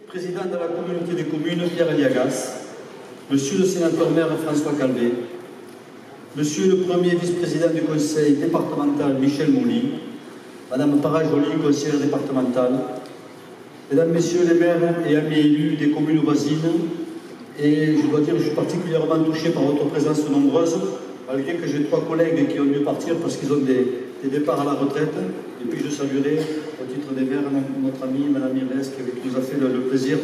Président de la communauté des communes, Pierre Aliagas, Monsieur le sénateur-maire François Calvet, Monsieur le premier vice-président du conseil départemental Michel Mouly, Madame Para-Joly, conseillère départementale, Mesdames, Messieurs les maires et amis élus des communes voisines, et je dois dire que je suis particulièrement touché par votre présence nombreuse, malgré que j'ai 3 collègues qui ont dû partir parce qu'ils ont des départs à la retraite. Et puis je saluerai, au titre des maires, notre amie Madame Irles, qui nous a fait le plaisir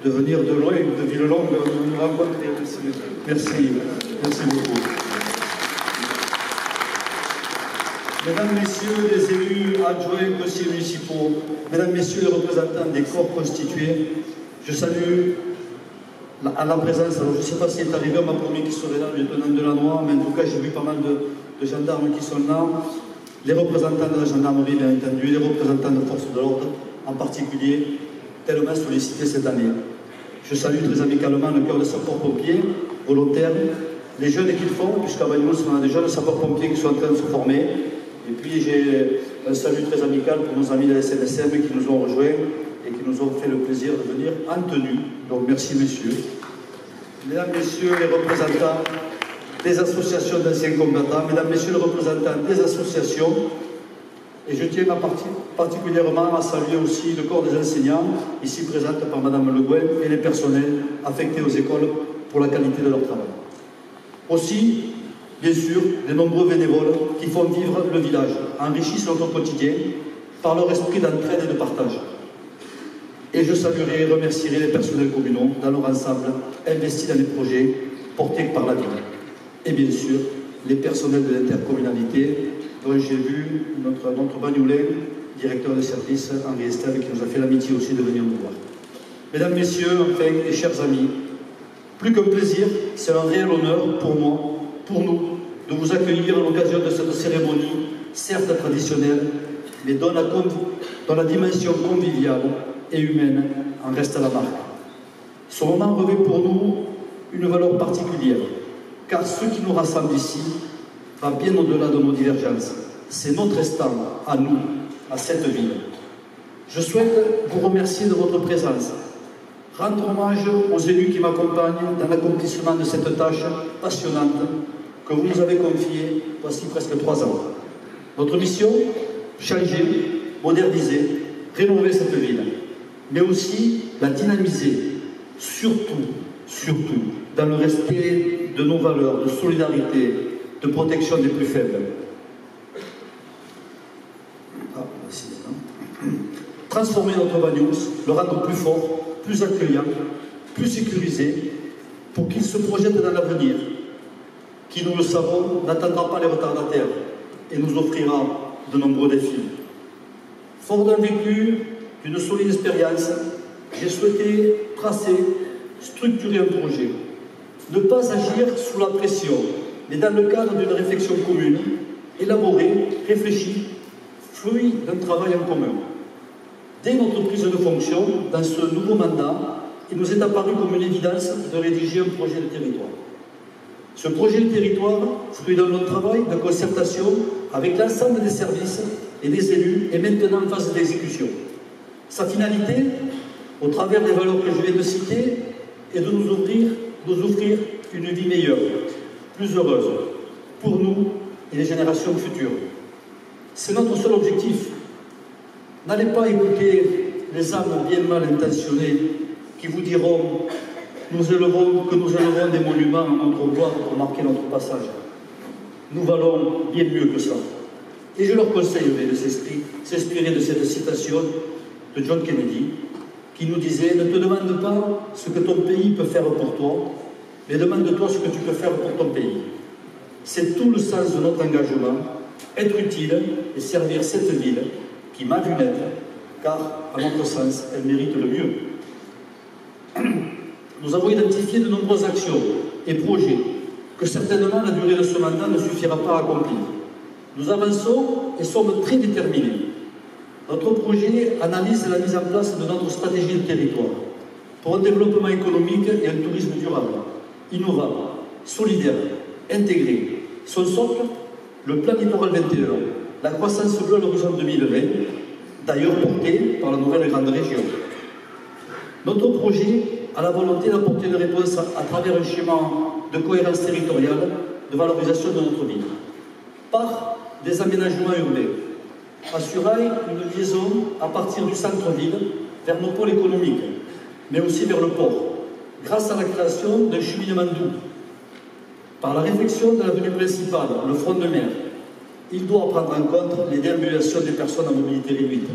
de venir de loin, de Villelongue, nous rencontrer. Merci, merci beaucoup. Mesdames, Messieurs les élus adjoints, conseillers municipaux, Mesdames, Messieurs les représentants des corps constitués, je salue à la présence, alors je ne sais pas s'il est arrivé, on m'a promis qu'il serait là, le lieutenant Delannoy, mais en tout cas j'ai vu pas mal de gendarmes qui sont là, les représentants de la gendarmerie bien entendu, les représentants de forces de l'ordre, en particulier, tellement sollicités cette année. Je salue très amicalement le cœur de sapeurs-pompiers, volontaires, les jeunes qu'ils font, puisqu'à Bagnols, on a des jeunes sapeurs-pompiers qui sont en train de se former. Et puis j'ai un salut très amical pour nos amis de la SNSM qui nous ont rejoints et qui nous ont fait le plaisir de venir en tenue. Donc merci messieurs. Mesdames, Messieurs les représentants des associations d'anciens combattants, Mesdames, Messieurs les représentants des associations, et je tiens particulièrement à saluer aussi le corps des enseignants, ici présente par Madame Le Guen, et les personnels affectés aux écoles pour la qualité de leur travail. Aussi, bien sûr, les nombreux bénévoles qui font vivre le village, enrichissent notre quotidien par leur esprit d'entraide et de partage. Et je saluerai et remercierai les personnels communaux dans leur ensemble, investis dans les projets portés par la ville. Et bien sûr, les personnels de l'intercommunalité, dont j'ai vu notre Bagnoulin, directeur de service, Henri Estève, qui nous a fait l'amitié aussi de venir nous voir. Mesdames, Messieurs, enfin, et chers amis, plus qu'un plaisir, c'est un réel honneur pour moi, pour nous, de vous accueillir à l'occasion de cette cérémonie, certes traditionnelle, mais dont la dimension conviviale et humaine en reste à la marque. Ce moment revêt pour nous une valeur particulière, car ce qui nous rassemble ici va bien au-delà de nos divergences. C'est notre instant, à nous, à cette ville. Je souhaite vous remercier de votre présence, rendre hommage aux élus qui m'accompagnent dans l'accomplissement de cette tâche passionnante que vous nous avez confiée voici presque 3 ans. Notre mission, changer, moderniser, rénover cette ville, mais aussi la dynamiser, surtout, dans le respect de nos valeurs, de solidarité, de protection des plus faibles. Transformer notre Bagnols, le rendre plus fort, plus accueillant, plus sécurisé, pour qu'il se projette dans l'avenir, qui, nous le savons, n'attendra pas les retardataires et nous offrira de nombreux défis. Fort d'un vécu, d'une solide expérience, j'ai souhaité tracer, structurer un projet. Ne pas agir sous la pression, mais dans le cadre d'une réflexion commune, élaborée, réfléchie, fruit d'un travail en commun. Dès notre prise de fonction, dans ce nouveau mandat, il nous est apparu comme une évidence de rédiger un projet de territoire. Ce projet de territoire, fruit d'un long travail de concertation avec l'ensemble des services et des élus, est maintenant en phase d'exécution. Sa finalité, au travers des valeurs que je viens de citer, est de nous offrir une vie meilleure, plus heureuse, pour nous et les générations futures. C'est notre seul objectif. N'allez pas écouter les âmes bien mal intentionnées qui vous diront que nous élevons des monuments à notre gloire pour marquer notre passage. Nous valons bien mieux que ça. Et je leur conseillerais de s'inspirer de cette citation de John Kennedy, qui nous disait « Ne te demande pas ce que ton pays peut faire pour toi, mais demande-toi ce que tu peux faire pour ton pays. » C'est tout le sens de notre engagement, être utile et servir cette ville qui m'a vu naître, car, à notre sens, elle mérite le mieux. Nous avons identifié de nombreuses actions et projets que certainement la durée de ce mandat ne suffira pas à accomplir. Nous avançons et sommes très déterminés. Notre projet analyse la mise en place de notre stratégie de territoire pour un développement économique et un tourisme durable, innovant, solidaire, intégré. Son socle, le plan Littoral 21, la croissance bleue à l'horizon 2020, d'ailleurs portée par la nouvelle grande région. Notre projet a la volonté d'apporter une réponse à travers un schéma de cohérence territoriale, de valorisation de notre ville, par des aménagements urbains. Assurail, une liaison à partir du centre-ville vers nos pôles économiques, mais aussi vers le port, grâce à la création d'un cheminement doux. Par la réflexion de l'avenue principale, le front de mer, il doit prendre en compte les déambulations des personnes à mobilité réduite,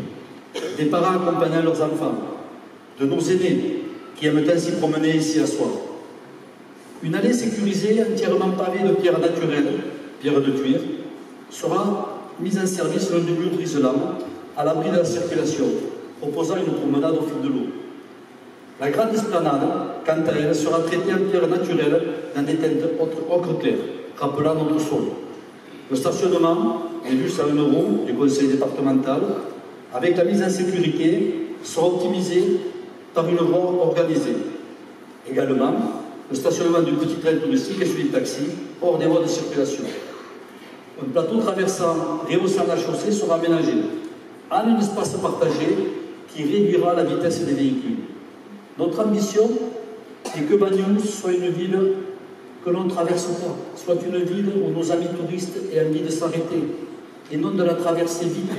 des parents accompagnant leurs enfants, de nos aînés qui aiment ainsi promener ici à soir. Une allée sécurisée, entièrement pavée de pierres naturelles, pierres de cuir, sera mise en service l'un des murs brise-lames à l'abri de la circulation, proposant une promenade au fil de l'eau. La grande esplanade, quant à elle, sera traitée en pierre naturelle dans des teintes ocre clair, rappelant notre sol. Le stationnement, les bus à 1 € du conseil départemental, avec la mise en sécurité, sera optimisé par une voie organisée. Également, le stationnement du petit train touristique et celui du taxi hors des voies de circulation. Un plateau traversant, rehaussant la chaussée sera aménagé en un espace partagé qui réduira la vitesse des véhicules. Notre ambition est que Banyuls soit une ville que l'on ne traverse pas, soit une ville où nos amis touristes aient envie de s'arrêter, et non de la traverser vite,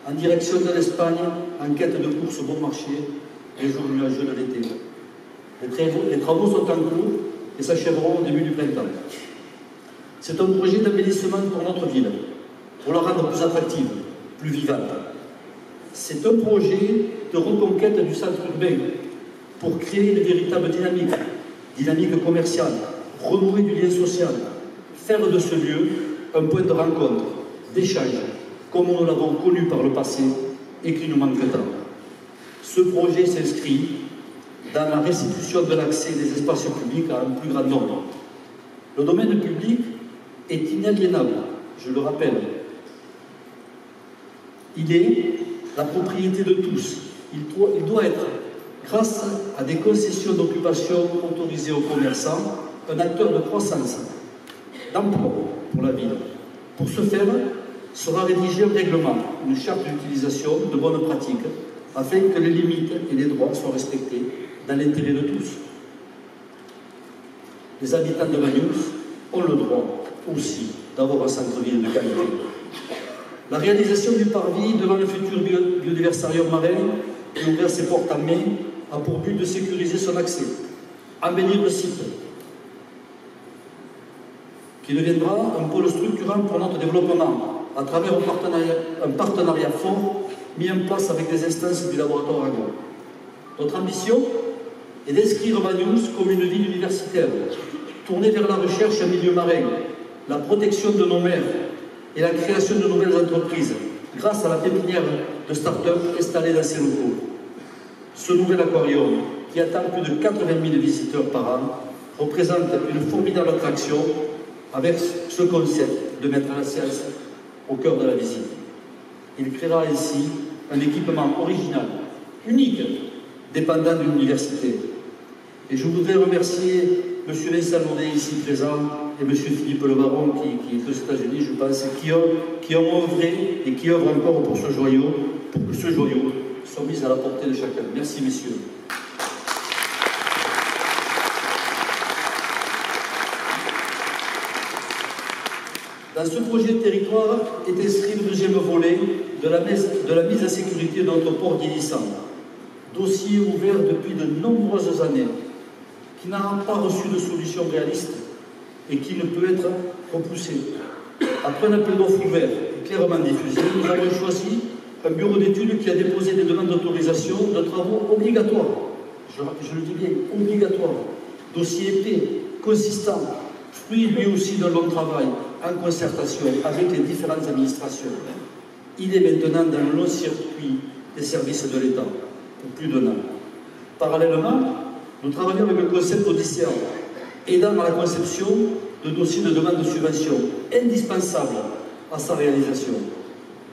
en direction de l'Espagne, en quête de courses bon marché, les jours nuageux de l'été. Les travaux sont en cours et s'achèveront au début du printemps. C'est un projet d'embellissement pour notre ville, pour la rendre plus attractive, plus vivante. C'est un projet de reconquête du centre urbain, pour créer une véritable dynamique commerciale, renouer du lien social, faire de ce lieu un point de rencontre, d'échange, comme nous l'avons connu par le passé et qui nous manque tant. Ce projet s'inscrit dans la restitution de l'accès des espaces publics à un plus grand nombre. Le domaine public est inaliénable, je le rappelle. Il est la propriété de tous. Il doit être, grâce à des concessions d'occupation autorisées aux commerçants, un acteur de croissance, d'emploi pour la ville. Pour ce faire, sera rédigé un règlement, une charte d'utilisation de bonnes pratiques, afin que les limites et les droits soient respectés dans l'intérêt de tous. Les habitants de Banyuls ont le droit aussi d'avoir un centre-ville de qualité. La réalisation du parvis devant le futur biodiversarium marin qui ouvre ses portes en mai a pour but de sécuriser son accès, embellir le site, qui deviendra un pôle structurant pour notre développement à travers un partenariat fort mis en place avec les instances du laboratoire agro. Notre ambition est d'inscrire Banyuls comme une ville universitaire, tournée vers la recherche en milieu marin, la protection de nos mers et la création de nouvelles entreprises grâce à la pépinière de start-up installée dans ces locaux. Ce nouvel aquarium, qui attend plus de 80 000 visiteurs par an, représente une formidable attraction avec ce concept de mettre la science au cœur de la visite. Il créera ainsi un équipement original, unique, dépendant d'une université. Et je voudrais remercier M. Vincent Laudet, ici présent, et M. Philippe Le Baron, qui est aux États-Unis, je pense, qui ont œuvré et qui œuvrent encore pour ce joyau, pour que ce joyau soit mis à la portée de chacun. Merci, messieurs. Dans ce projet de territoire est inscrit le deuxième volet de la mise en sécurité de notre port d'Ilissant, dossier ouvert depuis de nombreuses années, qui n'a pas reçu de solution réaliste et qui ne peut être repoussé. Après un appel d'offres ouvert et clairement diffusé, nous avons choisi un bureau d'études qui a déposé des demandes d'autorisation de travaux obligatoires. Je le dis bien, obligatoires. Dossier épais, consistant, fruit lui aussi d'un long travail, en concertation avec les différentes administrations. Il est maintenant dans le long circuit des services de l'État, pour plus d'un an. Parallèlement, nous travaillons avec le concept Odysséa, aidant à la conception de dossiers de demande de subvention, indispensables à sa réalisation.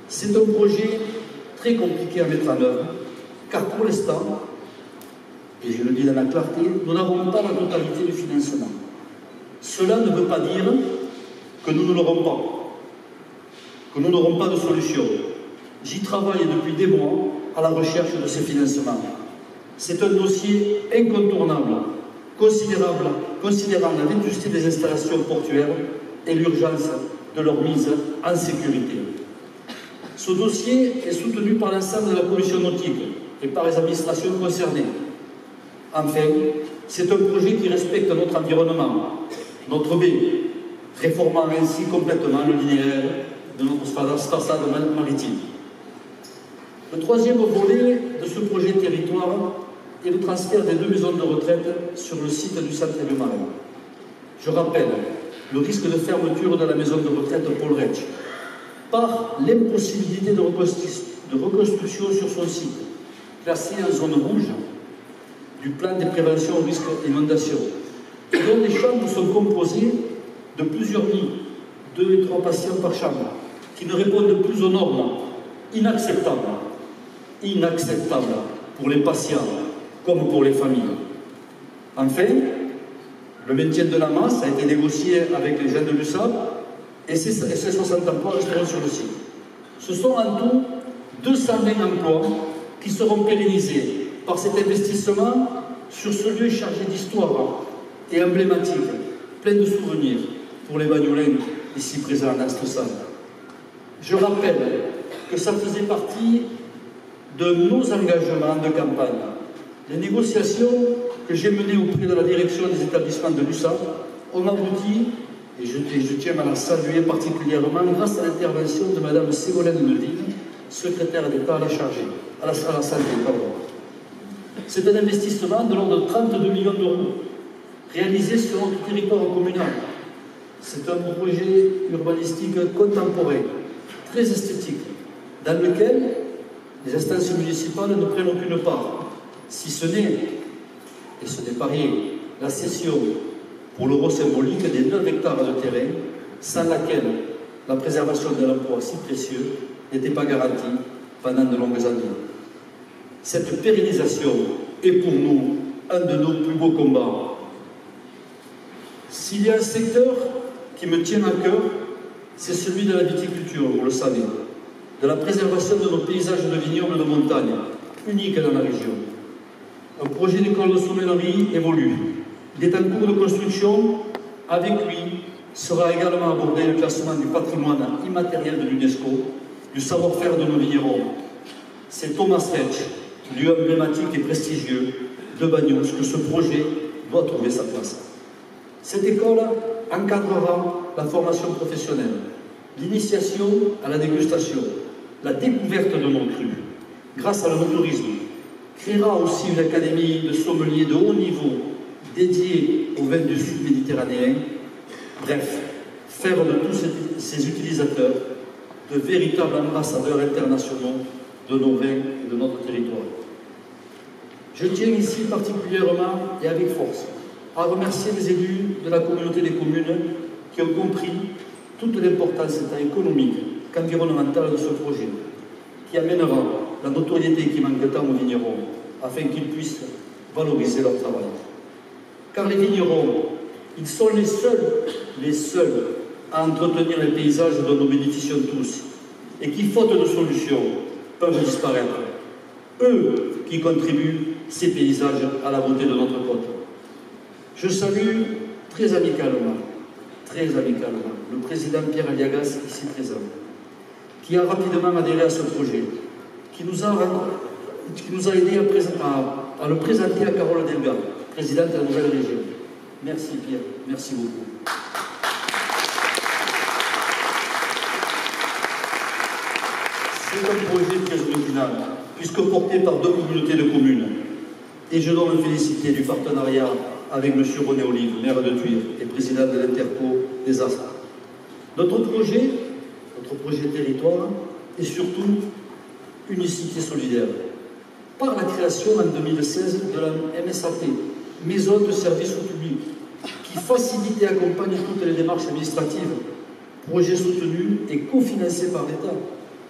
C'est un projet très compliqué à mettre en œuvre, car pour l'instant, et je le dis dans la clarté, nous n'avons pas la totalité du financement. Cela ne veut pas dire que nous ne l'aurons pas, que nous n'aurons pas de solution. J'y travaille depuis des mois à la recherche de ces financements. C'est un dossier incontournable, considérant la vétusté des installations portuaires et l'urgence de leur mise en sécurité. Ce dossier est soutenu par l'ensemble de la commission nautique et par les administrations concernées. Enfin, c'est un projet qui respecte notre environnement, notre baie, réformant ainsi complètement le linéaire de notre façade maritime. Le troisième volet de ce projet territoire est le transfert des 2 maisons de retraite sur le site du centre du Marais. Je rappelle le risque de fermeture de la maison de retraite Paul Rech par l'impossibilité de reconstruction sur son site, classé en zone rouge du plan de prévention au risque d'inondation, et dont les chambres sont composées de plusieurs lits, 2 et 3 patients par chambre, qui ne répondent plus aux normes, inacceptables pour les patients comme pour les familles. Enfin, le maintien de la masse a été négocié avec les gens de l'USAP et ces 60 emplois resteront sur le site. Ce sont en tout 220 emplois qui seront pérennisés par cet investissement sur ce lieu chargé d'histoire et emblématique, plein de souvenirs pour les Bagnolins ici présents dans cette salle. Je rappelle que ça faisait partie de nos engagements de campagne. Les négociations que j'ai menées auprès de la direction des établissements de l'USAP ont abouti, et je tiens à la saluer particulièrement, grâce à l'intervention de Mme Ségolène Levine, secrétaire d'État à la santé. C'est un investissement de l'ordre de 32 millions d'euros, réalisé sur notre territoire communal. C'est un projet urbanistique contemporain, très esthétique, dans lequel les instances municipales ne prennent aucune part, si ce n'est, et ce n'est pas rien, la cession pour l'euro symbolique des 9 hectares de terrain, sans laquelle la préservation de l'emploi si précieux n'était pas garantie pendant de longues années. Cette pérennisation est pour nous un de nos plus beaux combats. S'il y a un secteur qui me tient à cœur, c'est celui de la viticulture, vous le savez, de la préservation de nos paysages de vignobles de montagne, uniques dans la région. Un projet d'école de sommellerie évolue. Il est en cours de construction. Avec lui sera également abordé le classement du patrimoine immatériel de l'UNESCO, du savoir-faire de nos vignerons. C'est Thomas Rech, lieu emblématique et prestigieux de Bagnols, que ce projet doit trouver sa place. Cette école encadrera la formation professionnelle, l'initiation à la dégustation, la découverte de nos crus, grâce à l'œnotourisme, créera aussi une académie de sommeliers de haut niveau dédiée aux vins du sud méditerranéen. Bref, faire de tous ces utilisateurs de véritables ambassadeurs internationaux de nos vins et de notre territoire. Je tiens ici particulièrement et avec force à remercier les élus de la communauté des communes qui ont compris toute l'importance tant économique qu'environnementale de ce projet, qui amènera la notoriété qui manque tant aux vignerons, afin qu'ils puissent valoriser leur travail. Car les vignerons, ils sont les seuls à entretenir les paysages dont nous bénéficions tous, et qui, faute de solutions, peuvent disparaître. Eux qui contribuent, ces paysages, à la beauté de notre côte. Je salue très amicalement, le président Pierre Aliagas, ici présent, qui a rapidement adhéré à ce projet, qui nous a aidé à le présenter à Carole Delga, présidente de la nouvelle région. Merci Pierre, merci beaucoup. C'est un projet très original, puisque porté par 2 communautés de communes. Et je dois me féliciter du partenariat avec M. René Olive, maire de Thuir et président de l'Interco des Astres. Notre projet territoire, est surtout unicité solidaire. Par la création en 2016 de la MSAP, Maison de service au public, qui facilite et accompagne toutes les démarches administratives, projet soutenu et cofinancé par l'État.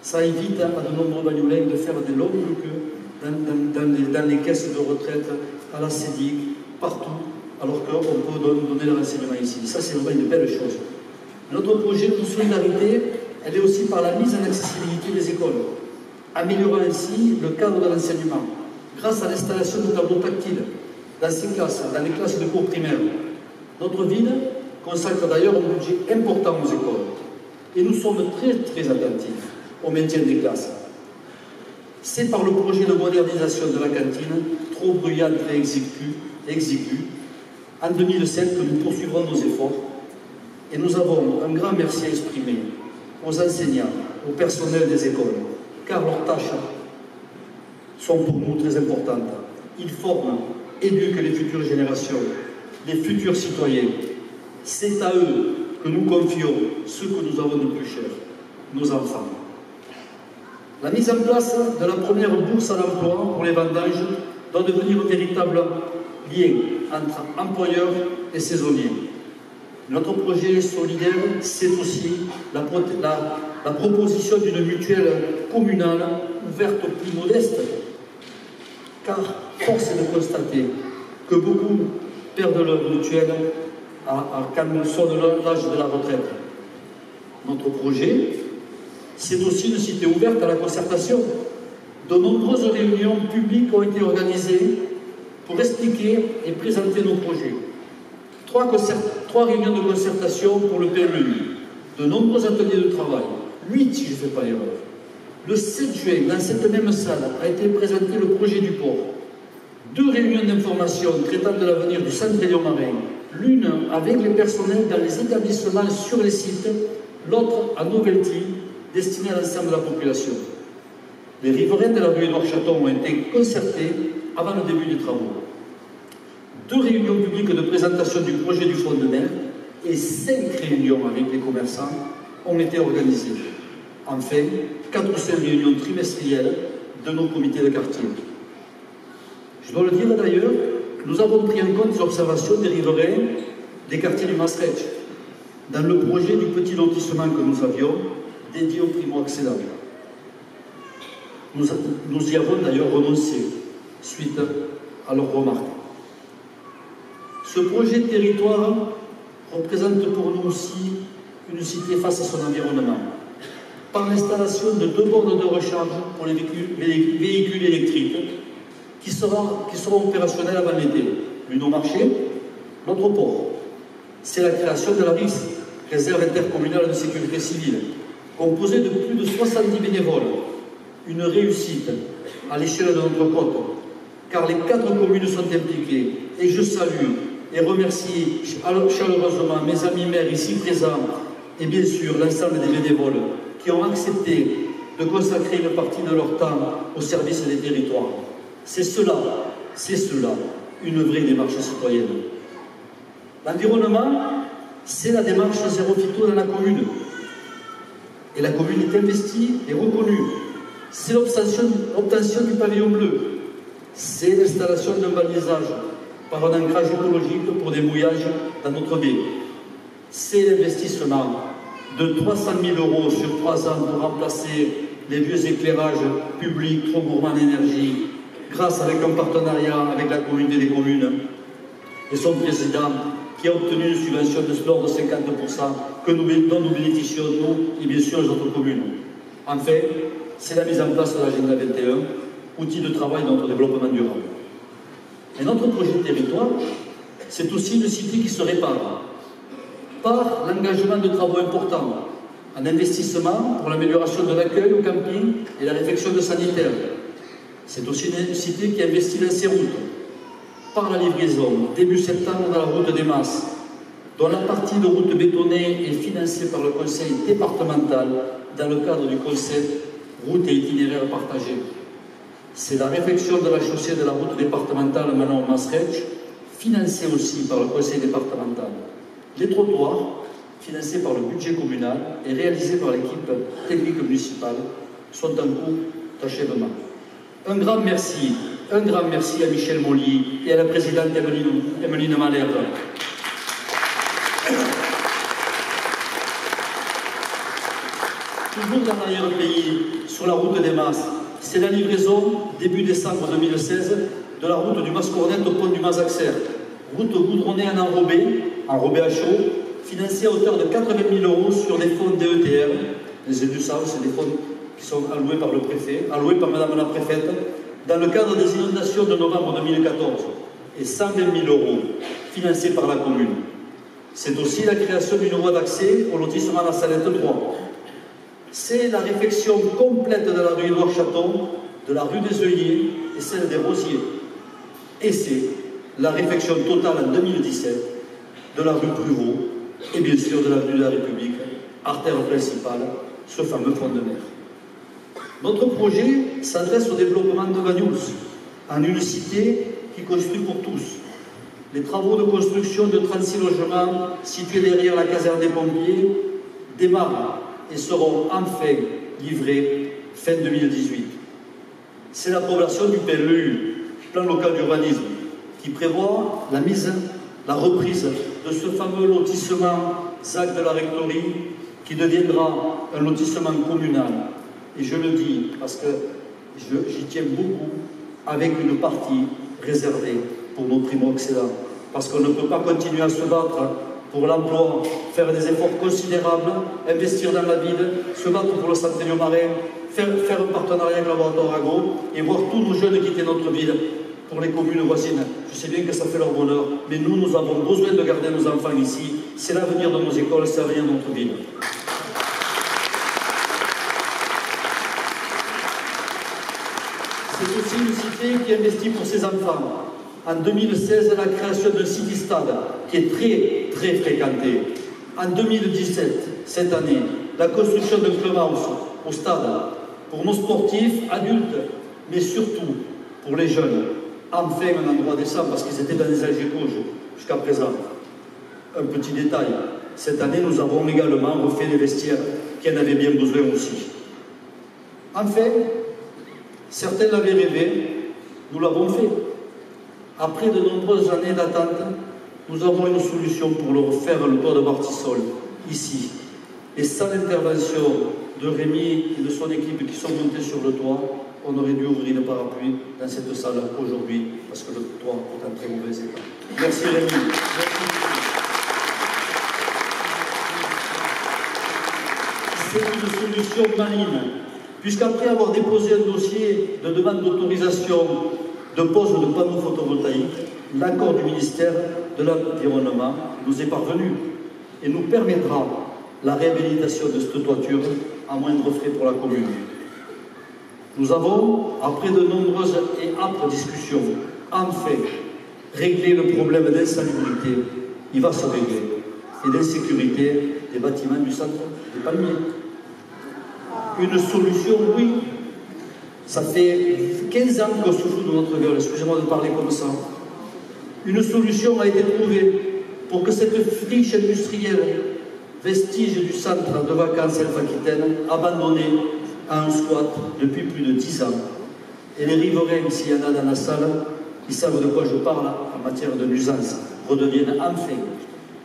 Ça évite à de nombreux Bagnolins de faire des longues queues dans les caisses de retraite, à la CEDIC, partout, alors qu'on peut donner le renseignement ici. Ça, c'est vraiment une belle chose. Notre projet de solidarité, elle est aussi par la mise en accessibilité des écoles, améliorant ainsi le cadre de l'enseignement, grâce à l'installation de tableaux tactiles dans ces classes, dans les classes de cours primaires. Notre ville consacre d'ailleurs un budget important aux écoles. Et nous sommes très attentifs au maintien des classes. C'est par le projet de modernisation de la cantine, trop bruyante et exiguë, en 2007 que nous poursuivrons nos efforts. Et nous avons un grand merci à exprimer aux enseignants, au personnel des écoles, car leurs tâches sont pour nous très importantes. Ils forment, éduquent les futures générations, les futurs citoyens. C'est à eux que nous confions ce que nous avons de plus cher, nos enfants. La mise en place de la première bourse à l'emploi pour les vendanges doit devenir un véritable lien entre employeurs et saisonniers. Notre projet solidaire, c'est aussi la proposition d'une mutuelle communale ouverte aux plus modestes, car force est de constater que beaucoup perdent leur mutuelle quand ils sont de l'âge de la retraite. Notre projet, c'est aussi une cité ouverte à la concertation. De nombreuses réunions publiques ont été organisées pour expliquer et présenter nos projets. Trois réunions de concertation pour le PMU, de nombreux ateliers de travail, 8 si je ne fais pas erreur. Le 7 juin, dans cette même salle, a été présenté le projet du port. 2 réunions d'information traitant de l'avenir du centre Lyon-Marin, l'une avec les personnels dans les établissements sur les sites, l'autre à Novelty, destinée à l'ensemble de la population. Les riverains de la rue Édouard-Chaton ont été concertés avant le début des travaux. 2 réunions publiques de présentation du projet du front de mer et 5 réunions avec les commerçants ont été organisées. Enfin, 4 ou 5 réunions trimestrielles de nos comités de quartier. Je dois le dire d'ailleurs, nous avons pris en compte les observations des riverains des quartiers du Maastricht dans le projet du petit lotissement que nous avions dédié aux primo-accédants. Nous y avons d'ailleurs renoncé suite à leurs remarques. Ce projet de territoire représente pour nous aussi une cité face à son environnement, par l'installation de 2 bornes de recharge pour les véhicules électriques qui seront opérationnels avant l'été. L'une au marché, l'autre au port. C'est la création de la RIS, Réserve intercommunale de sécurité civile, composée de plus de 70 bénévoles. Une réussite à l'échelle de notre côte, car les 4 communes sont impliquées. Et je salue et remercie chaleureusement mes amis maires ici présents et bien sûr l'ensemble des bénévoles qui ont accepté de consacrer une partie de leur temps au service des territoires. C'est cela, une vraie démarche citoyenne. L'environnement, c'est la démarche zéro phyto dans la commune. Et la commune est investie et reconnue. C'est l'obtention du pavillon bleu. C'est l'installation d'un balisage par un ancrage écologique pour des mouillages dans notre baie. C'est l'investissement de 300 000 € sur 3 ans pour remplacer les vieux éclairages publics trop gourmands en énergie, grâce avec un partenariat avec la communauté des communes et son président qui a obtenu une subvention de l'ordre de 50% dont nous bénéficions, nous et bien sûr les autres communes. Enfin, c'est la mise en place de l'agenda 21, outil de travail de notre développement durable. Et notre projet de territoire, c'est aussi une cité qui se répare par l'engagement de travaux importants, en investissement pour l'amélioration de l'accueil au camping et la réfection de sanitaires. C'est aussi une cité qui investit dans ses routes, par la livraison, début septembre, dans la route des Masses, dont la partie de route bétonnée est financée par le conseil départemental dans le cadre du concept route et itinéraire partagé. C'est la réfection de la chaussée de la route départementale Manon-Maastricht, financée aussi par le conseil départemental. Les trottoirs, financés par le budget communal et réalisés par l'équipe technique municipale, sont en cours d'achèvement. Un grand merci à Michel Molly et à la présidente Emeline Malherbe. Toujours dans l'arrière-pays, sur la route des Masses, c'est la livraison, début décembre 2016, de la route du Mas-Cornette au pont du Mas-Axer. Route goudronnée enrobée à chaud, financée à hauteur de 80 000 € sur les fonds DETR. Les EDUSAV, c'est des fonds qui sont alloués par le préfet, alloués par Madame la Préfète, dans le cadre des inondations de novembre 2014 et 120 000 € financés par la commune. C'est aussi la création d'une voie d'accès au lotissement La Salette 3. C'est la réfection complète de la rue Édouard Chaton, de la rue des Œillets et celle des Rosiers. Et c'est la réfection totale en 2017 de la rue Pruvot et bien sûr de l'avenue de la République, artère principale, ce fameux pont de mer. Notre projet s'adresse au développement de Banyuls, en une cité qui construit pour tous. Les travaux de construction de 36 logements situés derrière la caserne des pompiers démarrent et seront enfin livrés fin 2018. C'est l'approbation du PLU, plan local d'urbanisme, qui prévoit la reprise de ce fameux lotissement ZAC de la Rectorie qui deviendra un lotissement communal. Et je le dis parce que j'y tiens beaucoup, avec une partie réservée pour nos primo-accédants. Parce qu'on ne peut pas continuer à se battre pour l'emploi, faire des efforts considérables, investir dans la ville, se battre pour le Centenario marin, faire un partenariat avec le laboratoire agro et voir tous nos jeunes quitter notre ville pour les communes voisines. Je sais bien que ça fait leur bonheur, mais nous avons besoin de garder nos enfants ici. C'est l'avenir de nos écoles, c'est l'avenir de notre ville. C'est aussi une cité qui investit pour ses enfants. En 2016, la création d'un city-stade qui est très, très fréquenté. En 2017, cette année, la construction d'un clubhouse au stade pour nos sportifs, adultes, mais surtout pour les jeunes. Enfin, un endroit décent parce qu'ils étaient dans les algécos jusqu'à présent. Un petit détail, cette année, nous avons également refait les vestiaires qui en avaient bien besoin aussi. Enfin, certains l'avaient rêvé, nous l'avons fait. Après de nombreuses années d'attente, nous avons une solution pour le refaire, le toit de Bartissol, ici. Et sans l'intervention de Rémi et de son équipe qui sont montés sur le toit, on aurait dû ouvrir le parapluie dans cette salle aujourd'hui, parce que le toit est en très mauvais état. Merci Rémi. C'est une solution maligne, puisqu'après avoir déposé un dossier de demande d'autorisation de pose de panneaux photovoltaïques, l'accord du ministère de l'Environnement nous est parvenu et nous permettra la réhabilitation de cette toiture à moindre frais pour la commune. Nous avons, après de nombreuses et âpres discussions, enfin réglé le problème d'insalubrité. Il va se régler. Et d'insécurité des bâtiments du centre des Palmiers. Une solution, oui. Ça fait 15 ans qu'on se fout de notre gueule, excusez-moi de parler comme ça. Une solution a été trouvée pour que cette friche industrielle, vestige du centre de vacances Elf-Aquitaine, abandonnée à un squat depuis plus de 10 ans. Et les riverains, s'il y en a dans la salle, ils savent de quoi je parle en matière de nuisance, redeviennent enfin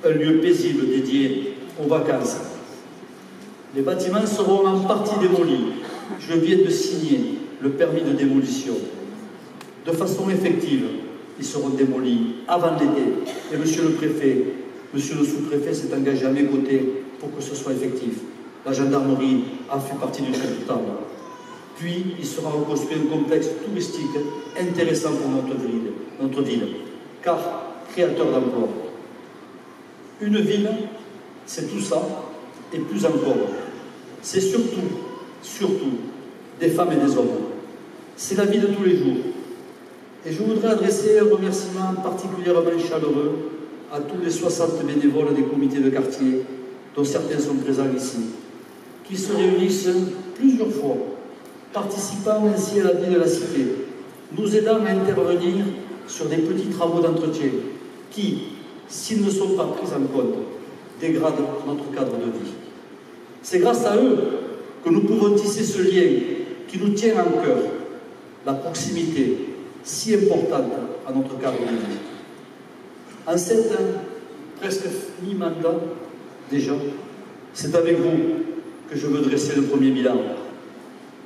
un lieu paisible dédié aux vacances. Les bâtiments seront en partie démolis. Je viens de signer le permis de démolition. De façon effective, ils seront démolis avant l'été. Et monsieur le préfet, monsieur le sous-préfet s'est engagé à mes côtés pour que ce soit effectif. La gendarmerie a fait partie du chef de table. Puis, il sera reconstruit un complexe touristique intéressant pour notre ville, car créateur d'emplois. Une ville, c'est tout ça, et plus encore. C'est surtout, des femmes et des hommes. C'est la vie de tous les jours. Et je voudrais adresser un remerciement particulièrement chaleureux à tous les 60 bénévoles des comités de quartier, dont certains sont présents ici, qui se réunissent plusieurs fois, participant ainsi à la vie de la cité, nous aidant à intervenir sur des petits travaux d'entretien qui, s'ils ne sont pas pris en compte, dégradent notre cadre de vie. C'est grâce à eux que nous pouvons tisser ce lien qui nous tient en cœur, la proximité si importante à notre cadre de vie. En cette presque mi-mandat, déjà, c'est avec vous que je veux dresser le premier bilan.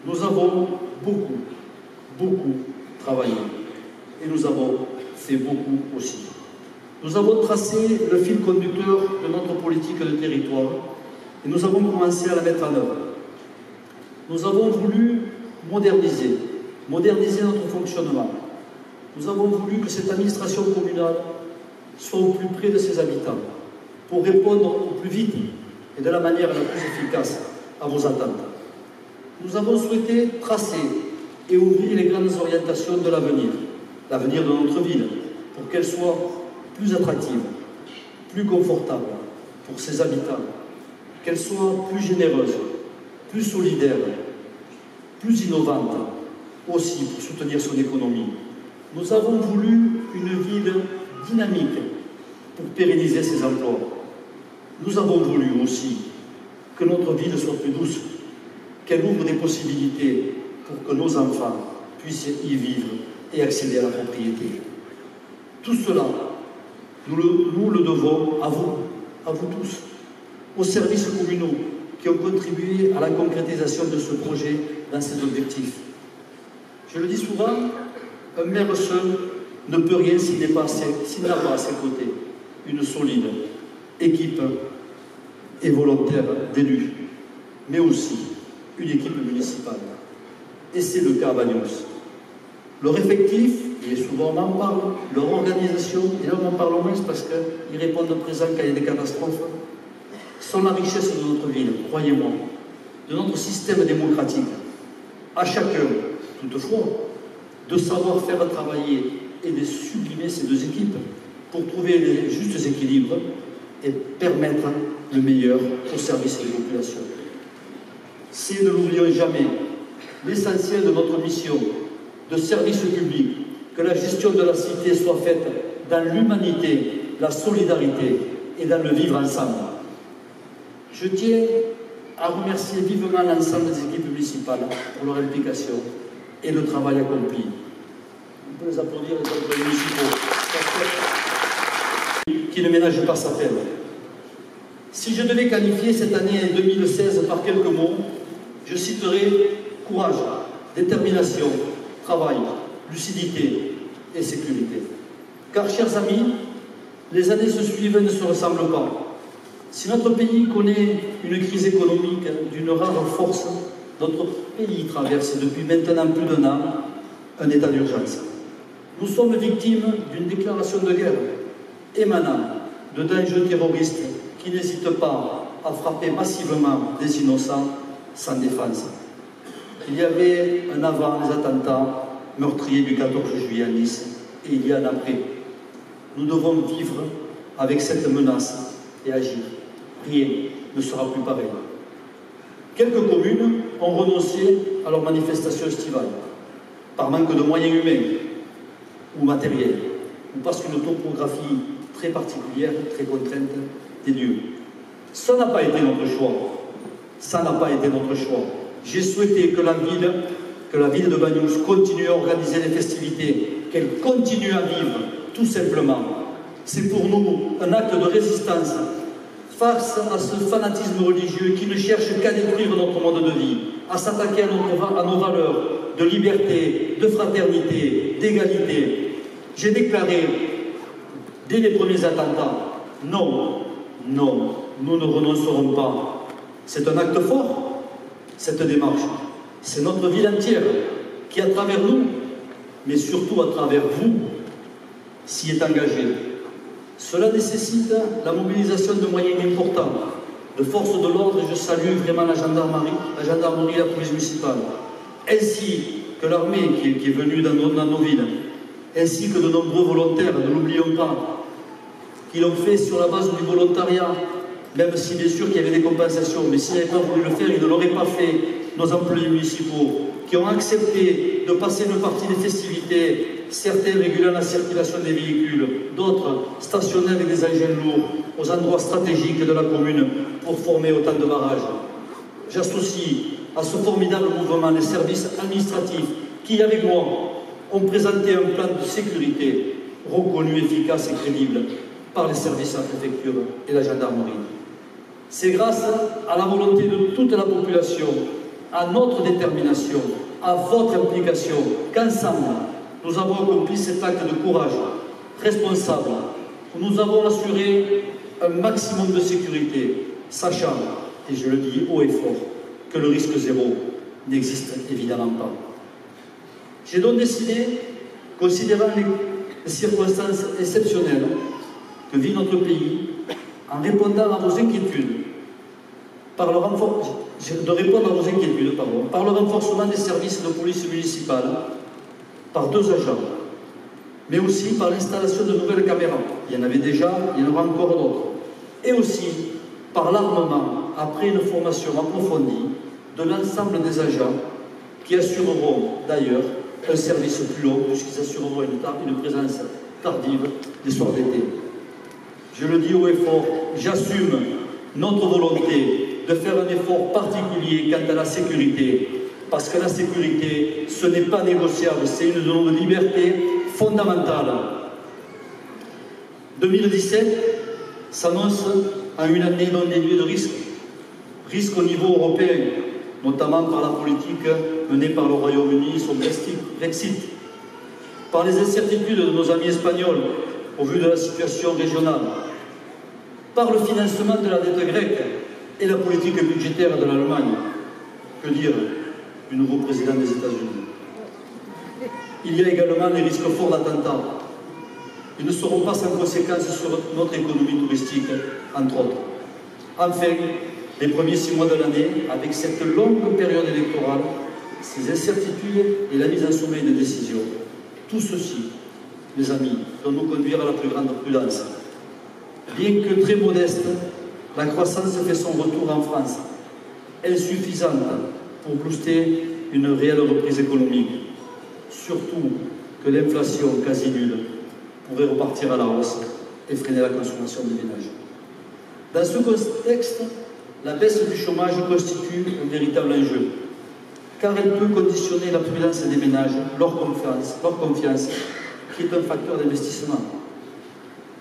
Nous avons beaucoup travaillé et nous avons fait beaucoup aussi. Nous avons tracé le fil conducteur de notre politique de territoire et nous avons commencé à la mettre en œuvre. Nous avons voulu moderniser, moderniser notre fonctionnement. Nous avons voulu que cette administration communale soit au plus près de ses habitants, pour répondre au plus vite et de la manière la plus efficace à vos attentes. Nous avons souhaité tracer et ouvrir les grandes orientations de l'avenir de notre ville, pour qu'elle soit plus attractive, plus confortable pour ses habitants, qu'elle soit plus généreuse, plus solidaire, plus innovante, aussi pour soutenir son économie. Nous avons voulu une ville dynamique pour pérenniser ses emplois. Nous avons voulu aussi que notre ville soit plus douce, qu'elle ouvre des possibilités pour que nos enfants puissent y vivre et accéder à la propriété. Tout cela, nous le devons à vous tous, aux services communaux qui ont contribué à la concrétisation de ce projet dans ses objectifs. Je le dis souvent, un maire seul ne peut rien s'il n'a pas à ses côtés une solide équipe et volontaire d'élus, mais aussi une équipe municipale. Et c'est le cas à Bagnols. Leur effectif, et souvent on en parle, leur organisation, et là on en parle moins parce qu'ils répondent présent quand il y a des catastrophes, sont la richesse de notre ville, croyez-moi, de notre système démocratique. À chacun, toutefois, de savoir faire travailler et de sublimer ces deux équipes pour trouver les justes équilibres et permettre le meilleur au service des populations. C'est, ne l'oublions jamais, l'essentiel de notre mission de service public, que la gestion de la cité soit faite dans l'humanité, la solidarité et dans le vivre ensemble. Je tiens à remercier vivement l'ensemble des équipes municipales pour leur implication et le travail accompli. On peut les applaudir, les employés municipaux, qui ne ménagent pas sa peine. Si je devais qualifier cette année 2016 par quelques mots, je citerai courage, détermination, travail, lucidité et sécurité. Car, chers amis, les années se suivent et ne se ressemblent pas. Si notre pays connaît une crise économique d'une rare force, notre pays traverse depuis maintenant plus d'1 an un état d'urgence. Nous sommes victimes d'une déclaration de guerre émanant de dangers terroristes qui n'hésitent pas à frapper massivement des innocents sans défense. Il y avait un avant les attentats meurtriers du 14 juillet à Nice et il y a un après. Nous devons vivre avec cette menace et agir. Rien ne sera plus pareil. Quelques communes ont renoncé à leur manifestation estivale par manque de moyens humains ou matériels, ou parce qu'une topographie très particulière, très contrainte des lieux. Ça n'a pas été notre choix. Ça n'a pas été notre choix. J'ai souhaité que la ville de Bagnols continue à organiser les festivités, qu'elle continue à vivre, tout simplement. C'est pour nous un acte de résistance face à ce fanatisme religieux qui ne cherche qu'à détruire notre mode de vie, à s'attaquer à nos valeurs de liberté, de fraternité, d'égalité. J'ai déclaré, dès les premiers attentats, non, non, nous ne renoncerons pas. C'est un acte fort, cette démarche. C'est notre ville entière qui, à travers nous, mais surtout à travers vous, s'y est engagée. Cela nécessite la mobilisation de moyens importants, de forces de l'ordre, et je salue vraiment la gendarmerie et la police municipale, ainsi que l'armée qui est venue dans nos villes, ainsi que de nombreux volontaires, ne l'oublions pas, qui l'ont fait sur la base du volontariat, même si bien sûr qu'il y avait des compensations, mais s'ils n'avaient pas voulu le faire, ils ne l'auraient pas fait, nos employés municipaux, qui ont accepté de passer une partie des festivités, certains régulant la circulation des véhicules, d'autres stationnés avec des engins lourds aux endroits stratégiques de la commune pour former autant de barrages. J'associe à ce formidable mouvement les services administratifs qui, avec moi, ont présenté un plan de sécurité reconnu, efficace et crédible par les services à la préfecture et la gendarmerie. C'est grâce à la volonté de toute la population, à notre détermination, à votre implication, qu'ensemble, nous avons accompli cet acte de courage responsable, où nous avons assuré un maximum de sécurité, sachant, et je le dis haut et fort, que le risque zéro n'existe évidemment pas. J'ai donc décidé, considérant les circonstances exceptionnelles que vit notre pays, en répondant à vos inquiétudes, par le renforcement des services de police municipale par 2 agents, mais aussi par l'installation de nouvelles caméras. Il y en avait déjà, il y en aura encore d'autres. Et aussi par l'armement, après une formation approfondie, de l'ensemble des agents qui assureront d'ailleurs un service plus long, puisqu'ils assureront une présence tardive des soirs d'été. Je le dis haut et fort, j'assume notre volonté de faire un effort particulier quant à la sécurité, parce que la sécurité, ce n'est pas négociable, c'est une de nos libertés fondamentales. 2017 s'annonce en une année non dénuée de risques. Risques au niveau européen, notamment par la politique menée par le Royaume-Uni, son Brexit, par les incertitudes de nos amis espagnols au vu de la situation régionale, par le financement de la dette grecque et la politique budgétaire de l'Allemagne. Que dire du nouveau président des États-Unis? Il y a également les risques forts d'attentats. Ils ne seront pas sans conséquences sur notre économie touristique, entre autres. Enfin, les premiers 6 mois de l'année, avec cette longue période électorale, ces incertitudes et la mise en sommeil de décisions, tout ceci, mes amis, doit nous conduire à la plus grande prudence. Bien que très modeste, la croissance fait son retour en France, insuffisante pour booster une réelle reprise économique. Surtout que l'inflation quasi nulle pourrait repartir à la hausse et freiner la consommation des ménages. Dans ce contexte, la baisse du chômage constitue un véritable enjeu, car elle peut conditionner la prudence des ménages, leur confiance, qui est un facteur d'investissement.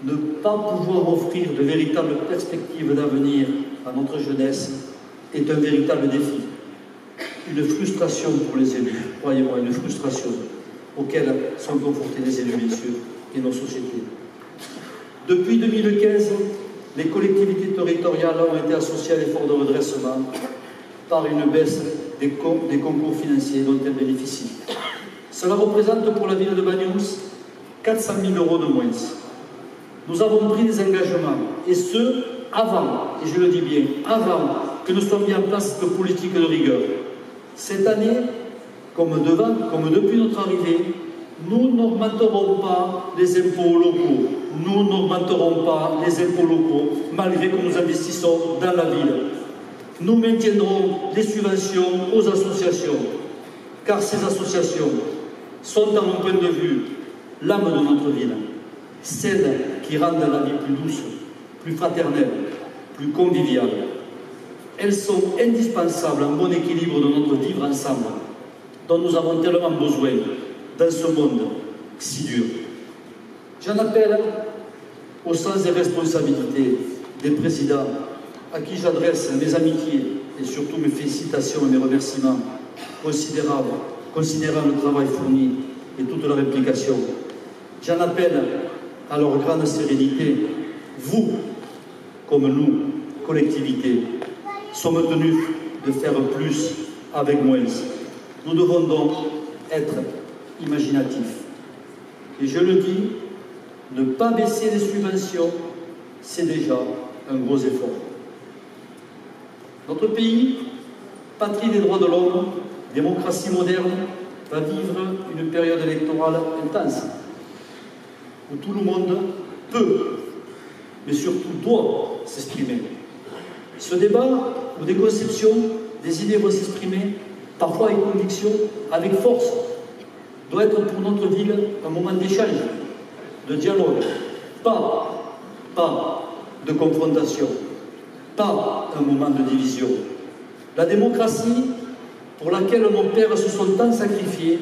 Ne pas pouvoir offrir de véritables perspectives d'avenir à notre jeunesse est un véritable défi. Une frustration pour les élus, croyez-moi, une frustration auxquelles sont confrontés les élus, bien sûr, et nos sociétés. Depuis 2015, les collectivités territoriales ont été associées à l'effort de redressement par une baisse des concours financiers dont elles bénéficient. Cela représente pour la ville de Banyuls 400 000 € de moins. Nous avons pris des engagements, et ce, avant, et je le dis bien, avant que ne soit mis en place cette politique de rigueur. Cette année, comme depuis notre arrivée, nous n'augmenterons pas les impôts locaux. Nous n'augmenterons pas les impôts locaux, malgré que nous investissons dans la ville. Nous maintiendrons les subventions aux associations, car ces associations sont, à mon point de vue, l'âme de notre ville. Celles qui rendent la vie plus douce, plus fraternelle, plus conviviale. Elles sont indispensables en bon équilibre de notre vivre ensemble, dont nous avons tellement besoin dans ce monde si dur. J'en appelle au sens des responsabilités des présidents, à qui j'adresse mes amitiés et surtout mes félicitations et mes remerciements considérant le travail fourni et toute leur implication. J'en appelle à leur grande sérénité. Vous, comme nous, collectivités, sommes tenus de faire plus avec moins. Nous devons donc être imaginatifs. Et je le dis, ne pas baisser les subventions, c'est déjà un gros effort. Notre pays, patrie des droits de l'homme, démocratie moderne, va vivre une période électorale intense, où tout le monde peut, mais surtout doit s'exprimer. Ce débat, où des conceptions, des idées vont s'exprimer, parfois avec conviction, avec force, doit être pour notre ville un moment d'échange, de dialogue, pas de confrontation, pas un moment de division. La démocratie, pour laquelle nos pères se sont tant sacrifiés,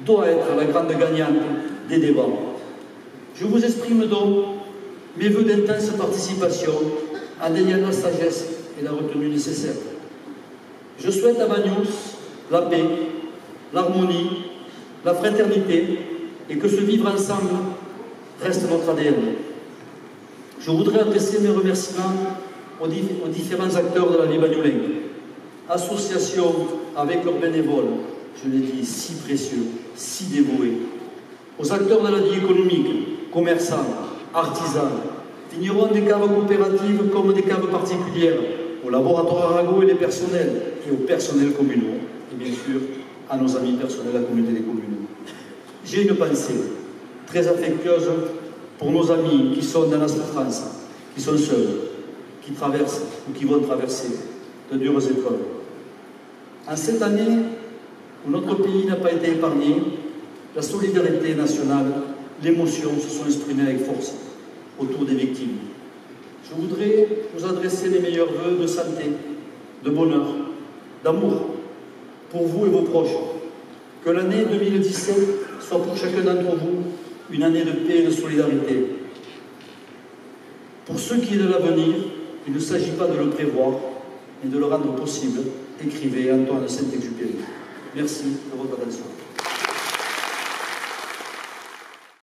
doit être la grande gagnante des débats. Je vous exprime donc mes vœux d'intense participation en ayant la sagesse et la retenue nécessaires. Je souhaite à Banyuls la paix, l'harmonie, la fraternité et que ce vivre ensemble reste notre ADN. Je voudrais adresser mes remerciements aux différents acteurs de la vie banyulingue, associations avec leurs bénévoles, je l'ai dit, si précieux, si dévoué. Aux acteurs de la vie économique, commerçants, artisans, vignerons des caves coopératives comme des caves particulières, aux laboratoires Arago et les personnels, et aux personnels communaux, et bien sûr à nos amis personnels de la communauté des communes. J'ai une pensée très affectueuse pour nos amis qui sont dans la souffrance, qui sont seuls, qui traversent ou qui vont traverser de dures épreuves. En cette année où notre pays n'a pas été épargné, la solidarité nationale, l'émotion se sont exprimées avec force autour des victimes. Je voudrais vous adresser les meilleurs vœux de santé, de bonheur, d'amour pour vous et vos proches. Que l'année 2017 soit pour chacun d'entre vous une année de paix et de solidarité. Pour ce qui est de l'avenir, il ne s'agit pas de le prévoir, mais de le rendre possible, écrivait Antoine de Saint-Exupéry. Merci de votre attention.